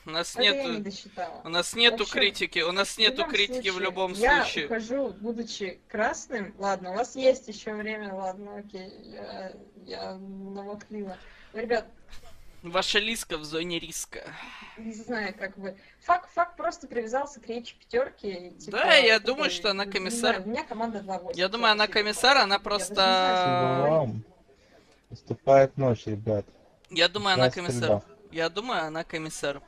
У нас Это я не нету, досчитала. у нас В нету общем, критики, у нас в нету любом критики в случае, любом я случае. ухожу, будучи красным. Ладно, у вас есть еще время, ладно, окей, я навахлила. Ребят, Ваша лиска в зоне риска. не знаю, как бы. Фак просто привязался к речи пятерки, и, Да, типа, я думаю, что такой, она не знаю, комиссар. у меня команда Я 2-8. Все, думаю, она спасибо. комиссар, она Я даже не знаю, что Спасибо тут просто... говорить. вам. Наступает ночь, ребят. Я думаю, она Начинается комиссар. стрельба. Я думаю, она комиссар.